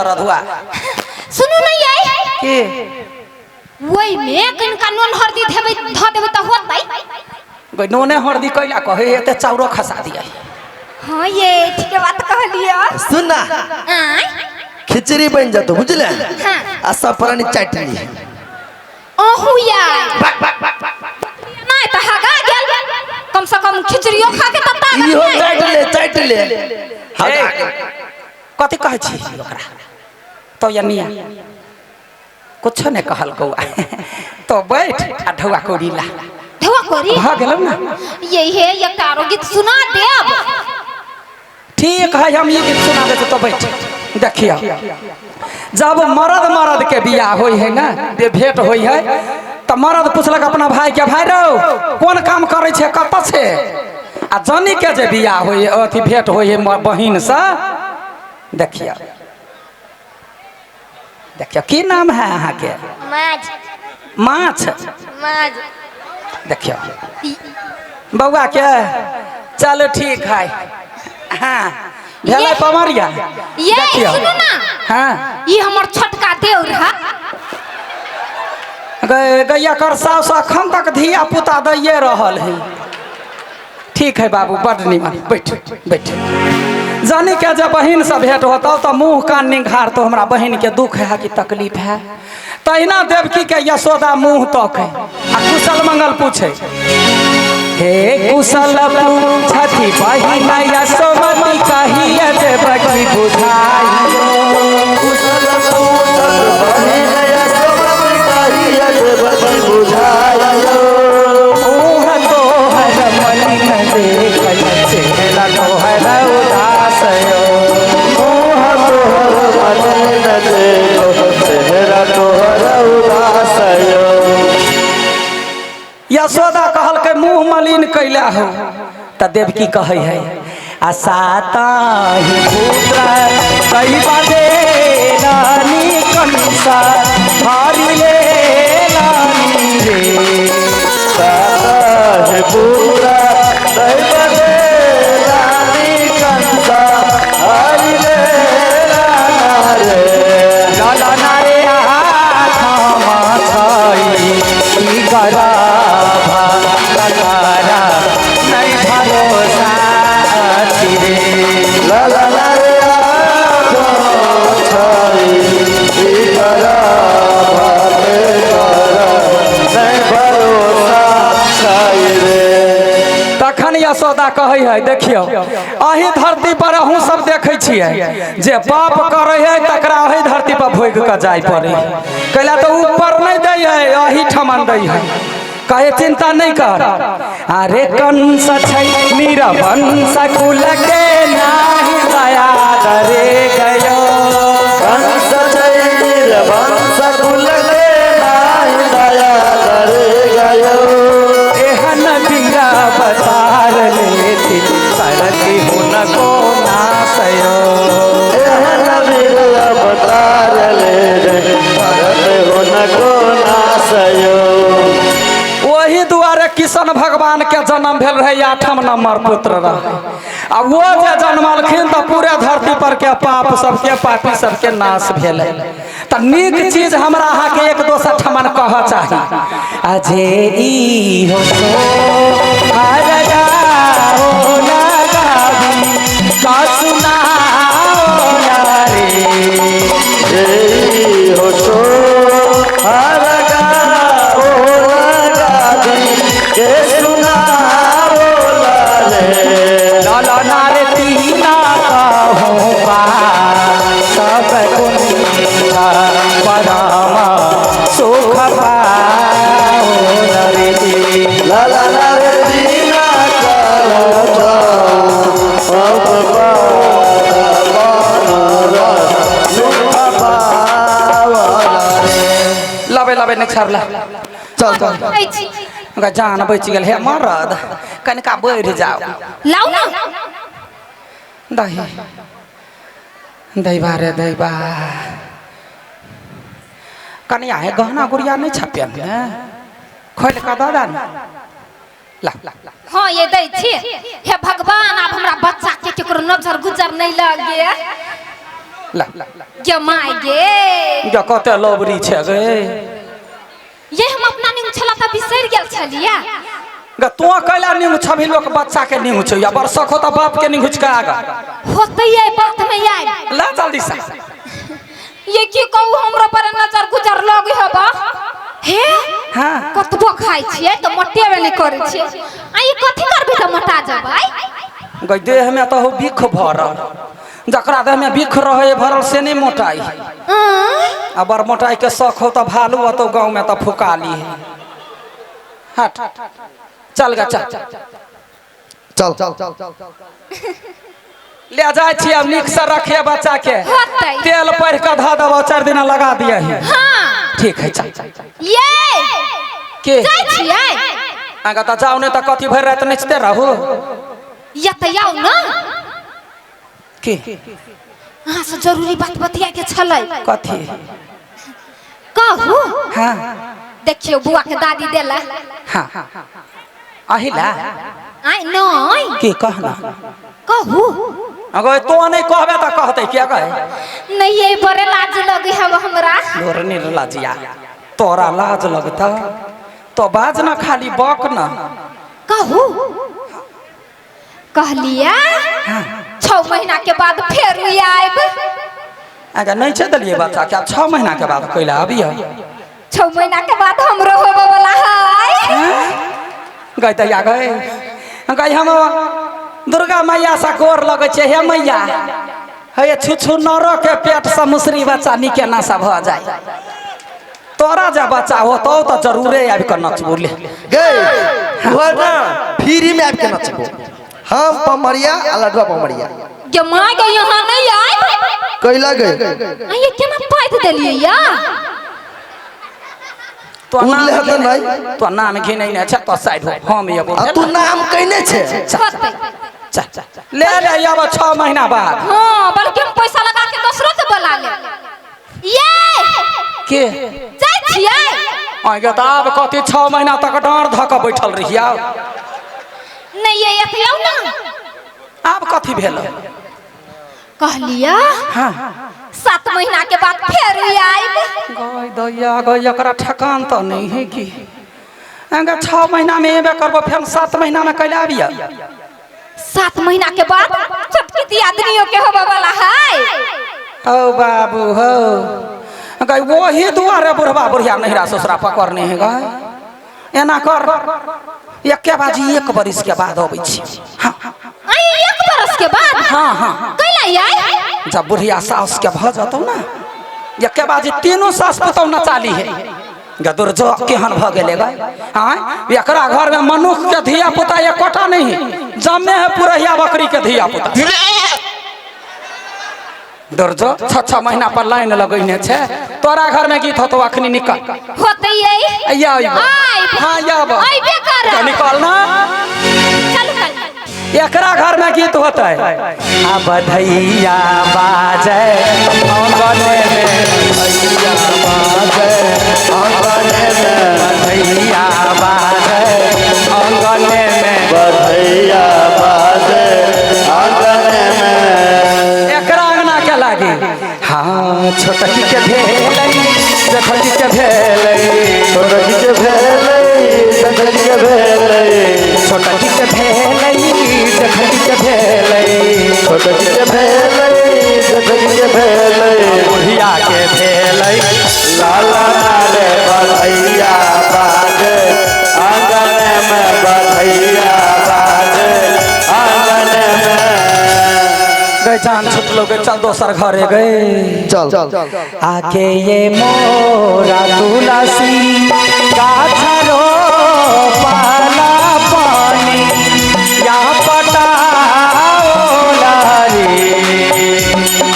सरद हुआ सुनु नहीं आई के वही में कनका नून हल्दी देबे ध देबे त होतै गई नोने हरदी कैला कहे एते चाउरो खसा दिया हां ये ठीक बात कहलिया सुन ना आय खिचड़ी बन जातो बुझले हां आ सफरानी चटनी ओहु यार नहीं त हगा गेल कम से कम खिचड़ियो खा के तता इहो चाट ले कथि कहै छी ओकरा तो या मिया कुछ ने कहल कौआ तो बैठ आ ढौआ कोरी ला ढवा करी भ गेलौ ना यही है एक तारो गीत सुना देब ठीक है हम ये गीत सुना देते तो बैठ देखियो जब मर्द के बियाह होई है ना भेंट होई है तो मर्द पूछलक अपना भाई के भाई रो कौन काम करे छे कत छे आ जनी के जे बियाह होई अथी भेंट होई है बहिन से देखियो देखियो की नाम है अहाँ के माज माछ माज देखियो बउआ के चलो ठीक है हाँ भेलै पमरिया ये सुनु ना हाँ ई हमर छोटका देउर है गैया कर सास अखन तक धिया पुता दैये रहल है ठीक है बाबू बड़ निमन बैठ बैठ जानी के जब बहन से भेंट होता तो मुंह कान निघार तो हमरा बहन के दुख है कि तकलीफ है तहिना देवकी के यशोदा मुंह तक है आ कुशल मंगल पूछे हे कुशल पूछती बहिन यशोमती कहिए देवकी बुझाई कुशल पूछत बहिन यशोमती कहिए देवकी बुझाई ओह तोहर मलिन देखै चेहरा तोहर उदास यो मोह तोहर मलिन देखो चेहरा तोहर उदास यो यशोदा कहल के मुंह मलिन कैला हो त देवकी कहे है आसाताहि पुत्र कई बादे रानी कंसा भारी ले रानी रे साहे पूरा दैवते रानी कंसा हरि ले राना रे लाला नारे आमा छई ई गरा भारा नहीं भरोसा रे लाला रे आखो छई ई करा भाते करा नहीं भरोसा छई रे तखन यशोदा कहे है देखियो अही धरती पर अहूँ सब देखे छियै जे पाप करे है तकरा अही धरती पर भोग के जाय पड़े कैला तो ऊपर नहीं दे है अही ठमन दे है कहे चिंता नहीं कर अरे कंस छै निरवंश कुल के नाही दया करे गयो कंस छैर वंश कुल के नाही दया करे गयो एहन बिया बतार लेती सरती हुन को नासयो एहन वीर अवतार ले रे भरत हुन को नासयो वही दुआरे किशन भगवान के जन्म भेल रहे 8म नंबर पुत्र रहे आ वो जे जन्मलखिन तो पूरे धरती पर के पाप सबके पापी सबके नाश भेल तो नीक चीज हमरा अहाँ के एक दोसर ठमन कह चाही अजे ई हो सो हर गाओ ना गावी का सुनाओ ना रे जय हो सो हर गाओ गादी के सुनाओ लाले लाला नारे तीना कहूँ पा सब कुंठा परामा सुख पाओ नरे लाला रे दीना करो सब लबे लबे नहीं छावला चल चल आई छी जान बच गेल हे मरद कनिका बढ़ जाओ लाऊ ना दही दैबा रे दैबा कनिया है गहना गुड़िया नहीं छपियन है खोल का दादा ला ला हां ये दै छी हे भगवान आप हमरा बच्चा के केकरो नजर गुजर नहीं लगे ला जमाई गे गे कते लोबरी छे गे ये हम अपना निंग छला त बिसर गेल छलिया गे तू कैला निंग छबी लोग बच्चा के निंग छ या बरसक हो त बाप के निंग के आगा होते ये बात में आइ ला जल्दी से ये की कहू हमरा पर नजर गुजर लगे हबा हे हां कतबो खाइ छियै त मोटेबे नहीं करे छियै आ ये कथि करबे त मोटा जबै गे देह में तो हो बिख भरल जकरा देह में बिख रहे भरल से नहीं मोटाई अबर मोटाई के शौक हो तो भालू हो तो गाँव में तो फुकाली है हट चल गा चल चल चल चल चल ले जाए छी अब निक से रखे बच्चा के होतै तेल पर के धा दबो 4 दिन लगा दिए है हां ठीक है चल ये के जाय छियै आगा त जाऊ ने त कथि भर रात नचते रहू या त याउ न के हां से जरूरी बात बतिया के छलै कथि कहू हां देखियो बुआ के दादी देला हां अहिला आई नहीं के कहना कहू अगर तो नहीं कहबे त कहते क्या कहे नहीं ये बड़े लाज लगे है हमरा तोर लाजिया तोरा लाज लगता तो बाज ना खाली बक ना कहू कहलिया 6 महीना के बाद फिर आएब अगर नहीं छे दलिए बच्चा क्या 6 महीना के बाद कैला अभी 6 महीना के बाद हमरो होबे वाला है गई तैया गए गई हम दुर्गा मैया सा गोर लगे छे हे मैया हे छु नरो के पेट से मुसरी बच्चा निके ना सा भ जाए तोरा जा बच्चा हो तो जरूरे आबि के नचबो ले गए वो ना फ्री में आबि के नचबो हम पमरिया अलडवा पमरिया के मां के यहां नहीं आए कैला गए आ ये केना पाइत देलिए या तो उड़ ले हत नहीं तो नाम घिनै ने छ तो साइड हो हम ये बोल आ तू नाम कहने छे होतै ले ले अब 6 महीना बाद हां बल्कि हम पैसा लगा के दूसरो से बुला ले ये के जाय छियै आगे त आब कथि 6 महीना तक डांर धक बैठल रहिया नहीं ये एथियौ ना आब कथि भेल कहलिया हां 7 महीना के बाद फिर आएब गई दैया गई एकरा ठकान तो नहीं है कि अंगा 6 महीना में एबे करबो फिर 7 महीना में कैला आबिया 7 महीना के बाद चटकी आदमियों के होबे वाला है ओ बाबू हो गई वही दुआरे बुढ़वा बुढ़िया नहिरा ससुरा पकड़ने है गई एना कर एके बाजी 1 बरिस के बाद होबै छी हां आई 1 बरस के बाद हां हां कैला आई जब बुढ़िया सास के भ जतौ ना एके बाजी तीनों सास पुतौ नचाली है गदुर जो केहन भ गेले गई हां एकरा घर में मनुख के धिया पुता एकोटा नहीं जमे है पुरहिया बकरी के धिया पुता दर्जो 6 महीना पर लाइन लगैने छे तोरा घर में गीत होतो अखनी निकल होतै आइया हां आब आइबे कर निकल ना चल चल एकरा घर में गीत होता है आ बधैया बाजे आंगने में बधैया बाजे आंगने में बधैया बाजे आंगने में बधैया बाजे आंगने में एकरा अंगना के लागे हाँ छोटकी के भेलै देखी के भेलै छोटकी के भेलै देखी के भेलै छोटकी के भेलै देखी के भेलै छोटकी के भेलै देखी के भेलै बुढ़िया के भेलै लाला रे बधैया बाजे आंगने में बधैया बाजे आंगने में गए जान छुट लो गए चल दोसर घरे गए चल आके ये मोरा तुलसी गाछरो पाला पानी या पटाओ लारी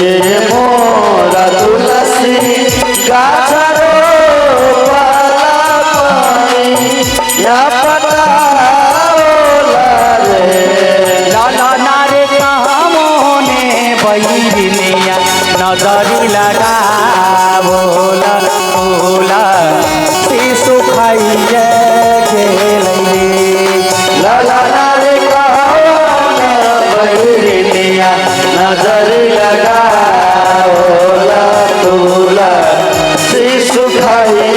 ये मोरा तुलसी गाछरो पाला पानी या पटाओ लारे लाला नारे कामोने बैरिनिया नजरी लगा बोला बोला शिशु खाइए गेलै लाला रे कहो ना बैरिनिया नजर लगाओ हाय